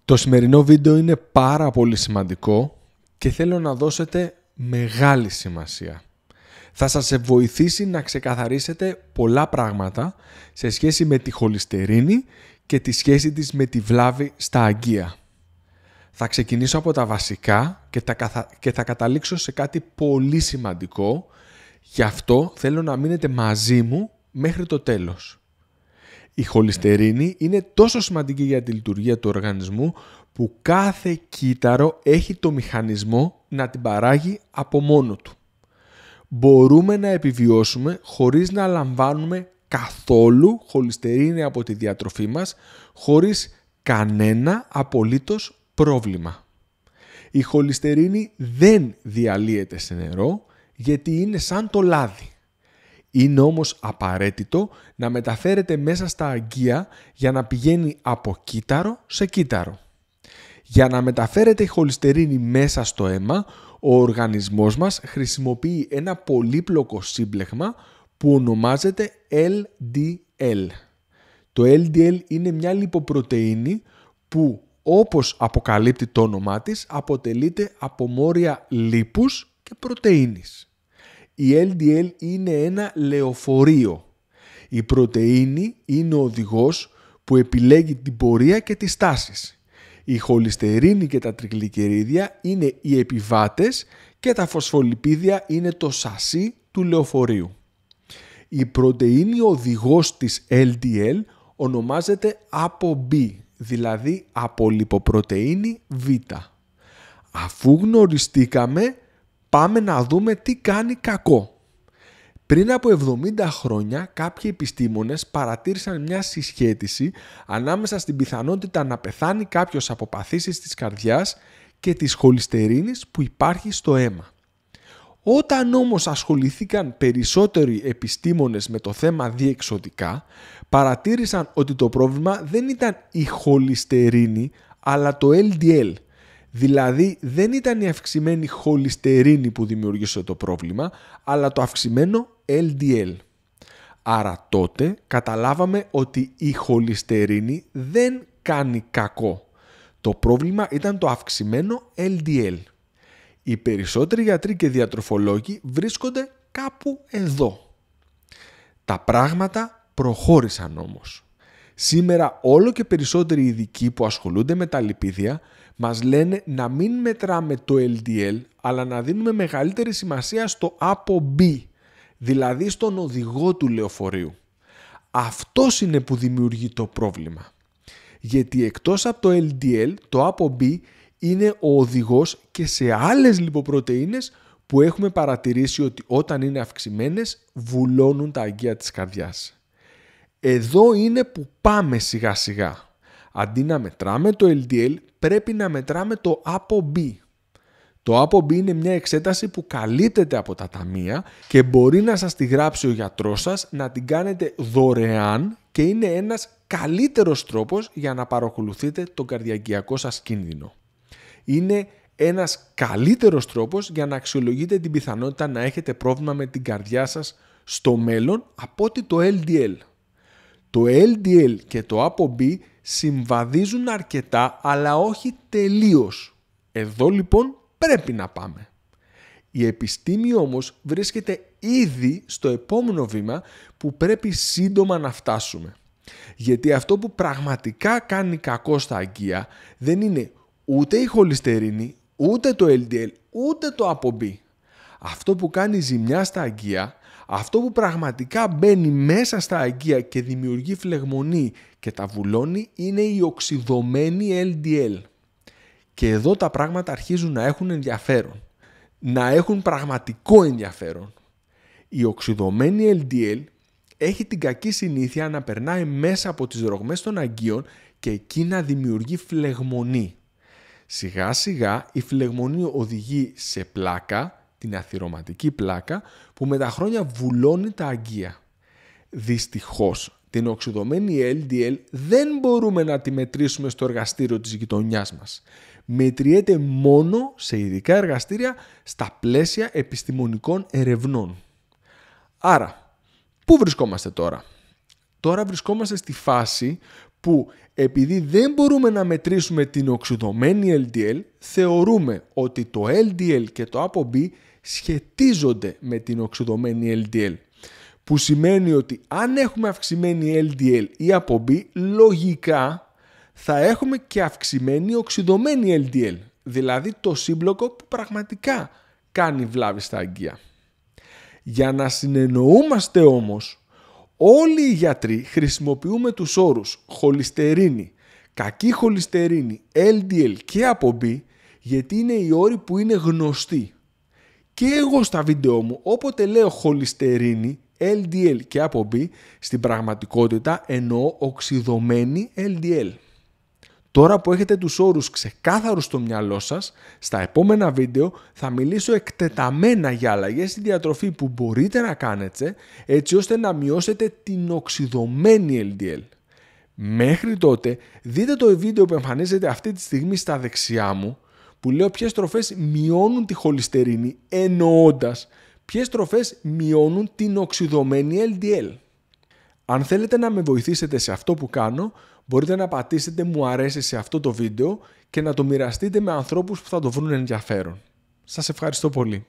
Το σημερινό βίντεο είναι πάρα πολύ σημαντικό και θέλω να δώσετε μεγάλη σημασία. Θα σας βοηθήσει να ξεκαθαρίσετε πολλά πράγματα σε σχέση με τη χολυστερίνη και τη σχέση της με τη βλάβη στα αγκία. Θα ξεκινήσω από τα βασικά και θα καταλήξω σε κάτι πολύ σημαντικό, γι' αυτό θέλω να μείνετε μαζί μου μέχρι το τέλος. Η χολυστερίνη είναι τόσο σημαντική για τη λειτουργία του οργανισμού που κάθε κύτταρο έχει το μηχανισμό να την παράγει από μόνο του. Μπορούμε να επιβιώσουμε χωρίς να λαμβάνουμε καθόλου χολυστερίνη από τη διατροφή μας, χωρίς κανένα απολύτως πρόβλημα. Η χολυστερίνη δεν διαλύεται σε νερό γιατί είναι σαν το λάδι. Είναι όμως απαραίτητο να μεταφέρεται μέσα στα αγκία για να πηγαίνει από κύτταρο σε κύτταρο. Για να μεταφέρεται η χολυστερίνη μέσα στο αίμα, ο οργανισμός μας χρησιμοποιεί ένα πολύπλοκο σύμπλεγμα που ονομάζεται LDL. Το LDL είναι μια λιποπρωτεΐνη που, όπως αποκαλύπτει το όνομά της, αποτελείται από μόρια λίπους και πρωτεΐνης. Η LDL είναι ένα λεωφορείο. Η πρωτεΐνη είναι ο οδηγός που επιλέγει την πορεία και τις τάσεις. Η χολυστερίνη και τα τριγλικερίδια είναι οι επιβάτες και τα φωσφολιπίδια είναι το σασί του λεωφορείου. Η πρωτεΐνη οδηγός της LDL ονομάζεται ApoB, δηλαδή απολιποπρωτεΐνη Β. Αφού γνωριστήκαμε, πάμε να δούμε τι κάνει κακό. Πριν από 70 χρόνια κάποιοι επιστήμονες παρατήρησαν μια συσχέτιση ανάμεσα στην πιθανότητα να πεθάνει κάποιος από παθήσεις της καρδιάς και της χολυστερίνης που υπάρχει στο αίμα. Όταν όμως ασχοληθήκαν περισσότεροι επιστήμονες με το θέμα διεξοδικά, παρατήρησαν ότι το πρόβλημα δεν ήταν η χολυστερίνη αλλά το LDL. Δηλαδή δεν ήταν η αυξημένη χολυστερίνη που δημιουργήσε το πρόβλημα, αλλά το αυξημένο LDL. Άρα τότε καταλάβαμε ότι η χολυστερίνη δεν κάνει κακό. Το πρόβλημα ήταν το αυξημένο LDL. Οι περισσότεροι γιατροί και διατροφολόγοι βρίσκονται κάπου εδώ. Τα πράγματα προχώρησαν όμως. Σήμερα όλο και περισσότεροι ειδικοί που ασχολούνται με τα λιπίδια μας λένε να μην μετράμε το LDL, αλλά να δίνουμε μεγαλύτερη σημασία στο ApoB, δηλαδή στον οδηγό του λεωφορείου. Αυτός είναι που δημιουργεί το πρόβλημα. Γιατί εκτός από το LDL, το ApoB είναι ο οδηγός και σε άλλες λιποπρωτεΐνες που έχουμε παρατηρήσει ότι όταν είναι αυξημένες βουλώνουν τα αγκία της καρδιάς. Εδώ είναι που πάμε σιγά σιγά. Αντί να μετράμε το LDL, πρέπει να μετράμε το ApoB. Το ApoB είναι μια εξέταση που καλύπτεται από τα ταμεία και μπορεί να σας τη γράψει ο γιατρός σας, να την κάνετε δωρεάν και είναι ένας καλύτερος τρόπος για να παρακολουθείτε τον καρδιαγγειακό σας κίνδυνο. Είναι ένας καλύτερος τρόπος για να αξιολογείτε την πιθανότητα να έχετε πρόβλημα με την καρδιά σας στο μέλλον από ότι το LDL. Το LDL και το ApoB συμβαδίζουν αρκετά, αλλά όχι τελείως. Εδώ λοιπόν πρέπει να πάμε. Η επιστήμη όμως βρίσκεται ήδη στο επόμενο βήμα που πρέπει σύντομα να φτάσουμε. Γιατί αυτό που πραγματικά κάνει κακό στα αγκία δεν είναι ούτε η χολυστερίνη, ούτε το LDL, ούτε το ApoB. Αυτό που κάνει ζημιά στα αγκία, αυτό που πραγματικά μπαίνει μέσα στα αγκία και δημιουργεί φλεγμονή και τα βουλώνει είναι η οξυδωμένη LDL. Και εδώ τα πράγματα αρχίζουν να έχουν ενδιαφέρον. Να έχουν πραγματικό ενδιαφέρον. Η οξυδωμένη LDL έχει την κακή συνήθεια να περνάει μέσα από τις ρογμές των αγκίων και εκεί να δημιουργεί φλεγμονή. Σιγά σιγά η φλεγμονή οδηγεί σε πλάκα, την αθυρωματική πλάκα, που με τα χρόνια βουλώνει τα αγκία. Δυστυχώς, την οξυδωμένη LDL δεν μπορούμε να τη μετρήσουμε στο εργαστήριο της γειτονιάς μας. Μετριέται μόνο σε ειδικά εργαστήρια στα πλαίσια επιστημονικών ερευνών. Άρα, πού βρισκόμαστε τώρα? Τώρα βρισκόμαστε στη φάση που επειδή δεν μπορούμε να μετρήσουμε την οξυδωμένη LDL, θεωρούμε ότι το LDL και το ApoB σχετίζονται με την οξυδωμένη LDL. Που σημαίνει ότι αν έχουμε αυξημένη LDL ή ApoB, λογικά θα έχουμε και αυξημένη οξυδωμένη LDL. Δηλαδή το σύμπλοκο που πραγματικά κάνει βλάβη στα αγκία. Για να συνεννοούμαστε όμως, όλοι οι γιατροί χρησιμοποιούμε τους όρους χολυστερίνη, κακή χολυστερίνη, LDL και ApoB, γιατί είναι οι όροι που είναι γνωστοί. Και εγώ στα βίντεο μου, όποτε λέω χολυστερίνη, LDL και ApoB, στην πραγματικότητα εννοώ οξυδωμένη LDL. Τώρα που έχετε τους όρους ξεκάθαρους στο μυαλό σας, στα επόμενα βίντεο θα μιλήσω εκτεταμένα για αλλαγές στη διατροφή που μπορείτε να κάνετε έτσι ώστε να μειώσετε την οξυδωμένη LDL. Μέχρι τότε δείτε το βίντεο που εμφανίζεται αυτή τη στιγμή στα δεξιά μου που λέω ποιες τροφές μειώνουν τη χολυστερίνη εννοώντας ποιες τροφές μειώνουν την οξυδωμένη LDL. Αν θέλετε να με βοηθήσετε σε αυτό που κάνω, μπορείτε να πατήσετε μου αρέσει σε αυτό το βίντεο και να το μοιραστείτε με ανθρώπους που θα το βρουν ενδιαφέρον. Σας ευχαριστώ πολύ.